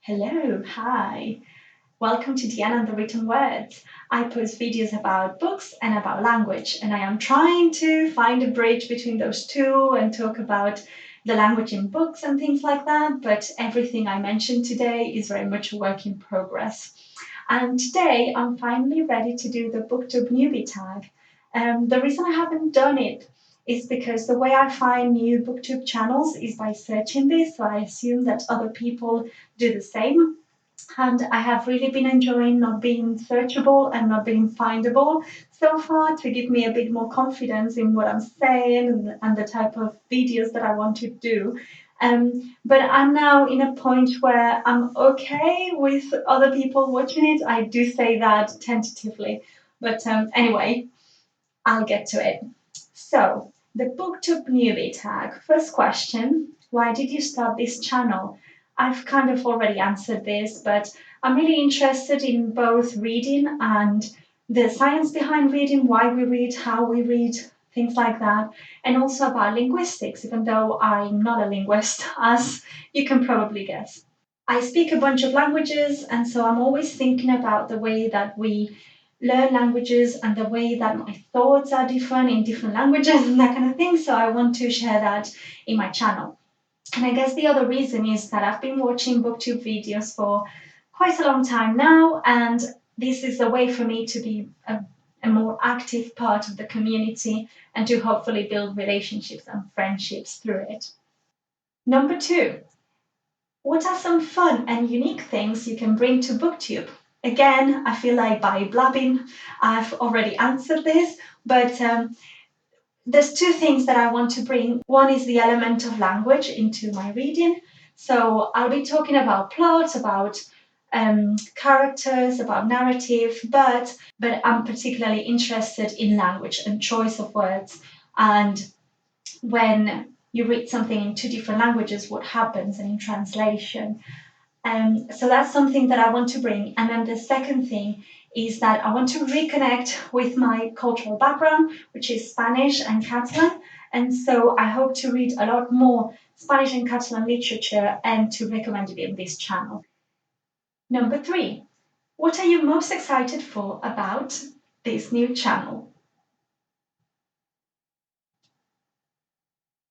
Hello, hi. Welcome to Diana and the Written Words. I post videos about books and about language, and I am trying to find a bridge between those two and talk about the language in books and things like that. But everything I mentioned today is very much a work in progress. And today I'm finally ready to do the Booktube newbie tag. The reason I haven't done it is because the way I find new Booktube channels is by searching this, so I assume that other people do the same. And I have really been enjoying not being searchable and not being findable so far to give me a bit more confidence in what I'm saying and the type of videos that I want to do. But I'm now in a point where I'm okay with other people watching it. I do say that tentatively. But anyway, I'll get to it. So, the Booktube newbie tag. First question: why did you start this channel? I've kind of already answered this, but I'm really interested in both reading and the science behind reading, why we read, how we read, things like that, and also about linguistics, even though I'm not a linguist, as you can probably guess. I speak a bunch of languages, and so I'm always thinking about the way that we learn languages and the way that my thoughts are different in different languages and that kind of thing. So I want to share that in my channel. And I guess the other reason is that I've been watching booktube videos for quite a long time now, and this is a way for me to be a more active part of the community and to hopefully build relationships and friendships through it. Number two, what are some fun and unique things you can bring to booktube? Again, I feel like by blabbing, I've already answered this, but there's two things that I want to bring. One is the element of language into my reading. So I'll be talking about plots, about characters, about narrative, but I'm particularly interested in language and choice of words. And when you read something in two different languages, what happens and in translation. So that's something that I want to bring. And then the second thing is that I want to reconnect with my cultural background, which is Spanish and Catalan. And so I hope to read a lot more Spanish and Catalan literature and to recommend it in this channel. Number three, what are you most excited for about this new channel?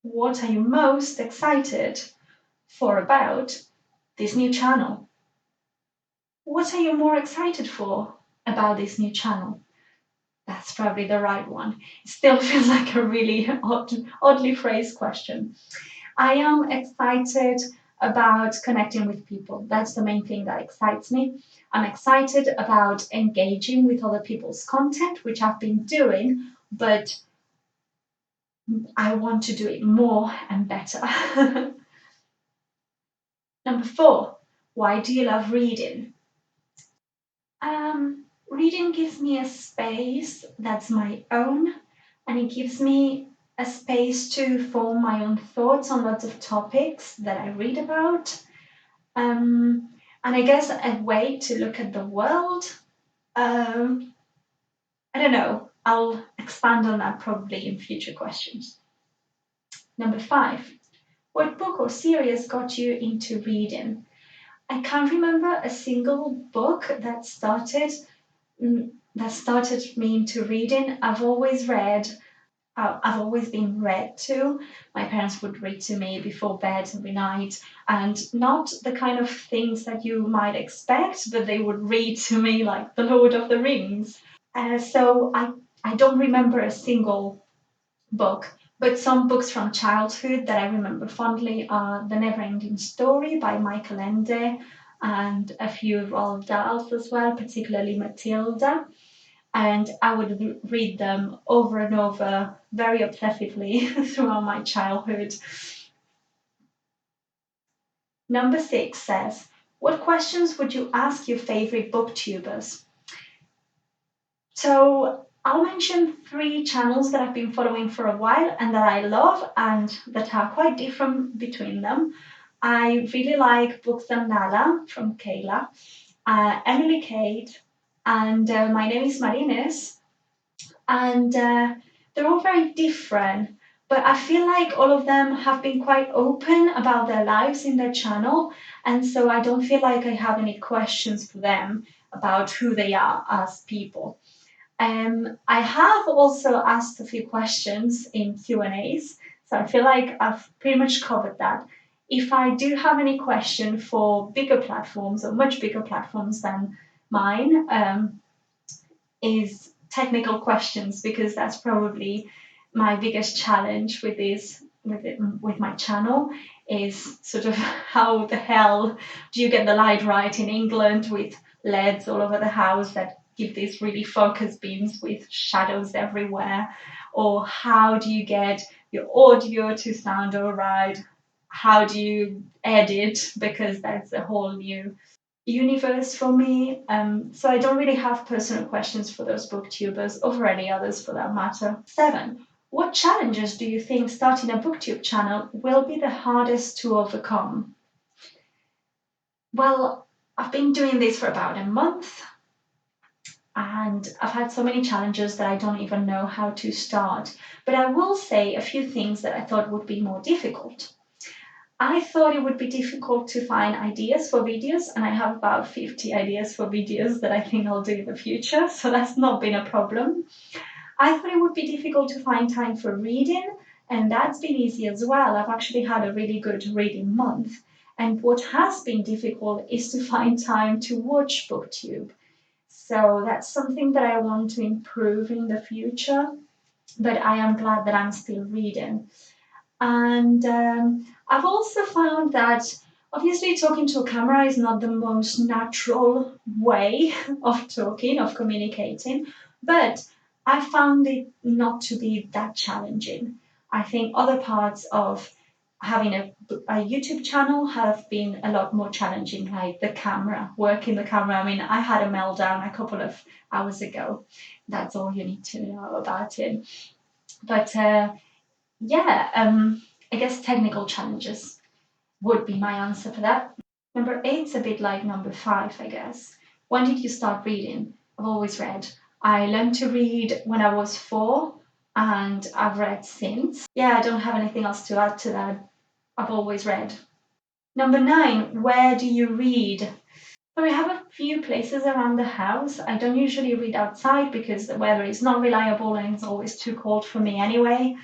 What are you most excited for about this new channel? What are you more excited for about this new channel? That's probably the right one. It still feels like a really oddly phrased question. I am excited about connecting with people. That's the main thing that excites me. I'm excited about engaging with other people's content, which I've been doing, but I want to do it more and better. Number four, why do you love reading? Reading gives me a space that's my own, and it gives me a space to form my own thoughts on lots of topics that I read about. And I guess a way to look at the world. Um, I don't know. I'll expand on that probably in future questions. Number five, what book or series got you into reading? I can't remember a single book that started me into reading. I've always been read to. My parents would read to me before bed every night, and not the kind of things that you might expect, but they would read to me like The Lord of the Rings. So I don't remember a single book, but some books from childhood that I remember fondly are The Never-Ending Story by Michael Ende and a few Roald Dahls as well, particularly Matilda. And I would read them over and over very obsessively throughout my childhood. Number six says, what questions would you ask your favorite booktubers? So I'll mention three channels that I've been following for a while and that I love and that are quite different between them. I really like Books and Nala from Kayla, Emily Kate, and My Name is Marines. And they're all very different, But I feel like all of them have been quite open about their lives in their channel, and so I don't feel like I have any questions for them about who they are as people. I have also asked a few questions in Q&As, so I feel like I've pretty much covered that. If I do have any question for bigger platforms or much bigger platforms than mine, is technical questions, because that's probably my biggest challenge with this with my channel, is sort of how the hell do you get the light right in England with LEDs all over the house that give these really focus beams with shadows everywhere, or how do you get your audio to sound all right, how do you edit, because that's a whole new universe for me. So I don't really have personal questions for those booktubers or for any others for that matter. 7. What challenges do you think starting a booktube channel will be the hardest to overcome? Well, I've been doing this for about a month, and I've had so many challenges that I don't even know how to start. But I will say a few things that I thought would be more difficult. I thought it would be difficult to find ideas for videos, and I have about 50 ideas for videos that I think I'll do in the future, so that's not been a problem. I thought it would be difficult to find time for reading, and that's been easy as well. I've actually had a really good reading month. And what has been difficult is to find time to watch Booktube. So that's something that I want to improve in the future, but I am glad that I'm still reading. And I've also found that obviously talking to a camera is not the most natural way of talking, of communicating, but I found it not to be that challenging. I think other parts of having a YouTube channel have been a lot more challenging, like the camera, working the camera. I mean, I had a meltdown a couple of hours ago. That's all you need to know about it. But I guess technical challenges would be my answer for that. Number 8's a bit like number 5, I guess. When did you start reading? I've always read. I learned to read when I was 4, and I've read since. Yeah, I don't have anything else to add to that. I've always read. Number 9, where do you read? So we have a few places around the house. I don't usually read outside because the weather is not reliable and it's always too cold for me anyway.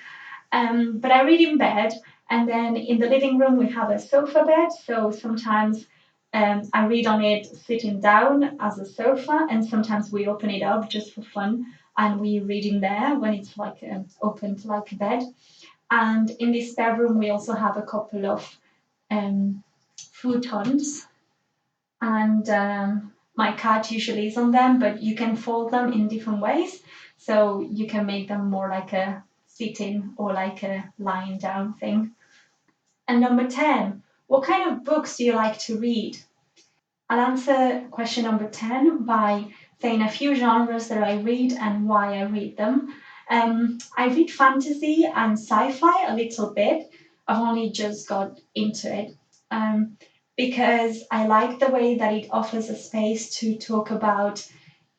But I read in bed, and then in the living room we have a sofa bed, so sometimes I read on it sitting down as a sofa, and sometimes we open it up just for fun and we read in there when it's like opened like a bed. And in this spare room we also have a couple of futons, and my cat usually is on them, but you can fold them in different ways, so you can make them more like a sitting or like a lying down thing. And number 10, what kind of books do you like to read? I'll answer question number 10 by saying a few genres that I read and why I read them. I read fantasy and sci-fi a little bit. I've only just got into it because I like the way that it offers a space to talk about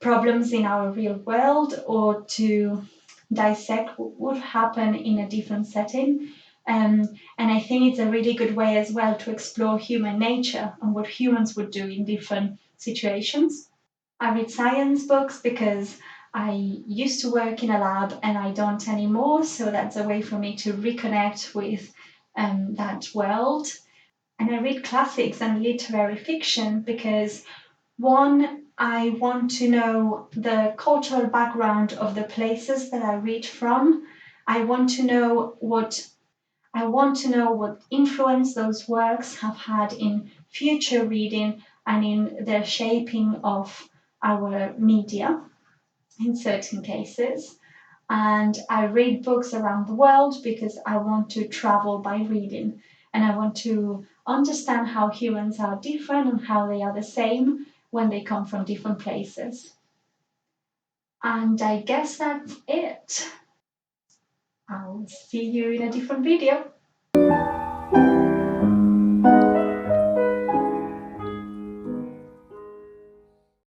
problems in our real world, or to dissect what would happen in a different setting. And I think it's a really good way as well to explore human nature and what humans would do in different situations. I read science books because I used to work in a lab and I don't anymore, so that's a way for me to reconnect with that world. And I read classics and literary fiction because, one, I want to know the cultural background of the places that I read from. I want to know what influence those works have had in future reading and in their shaping of our media in certain cases. And I read books around the world because I want to travel by reading, and I want to understand how humans are different and how they are the same when they come from different places. And I guess that's it. I'll see you in a different video.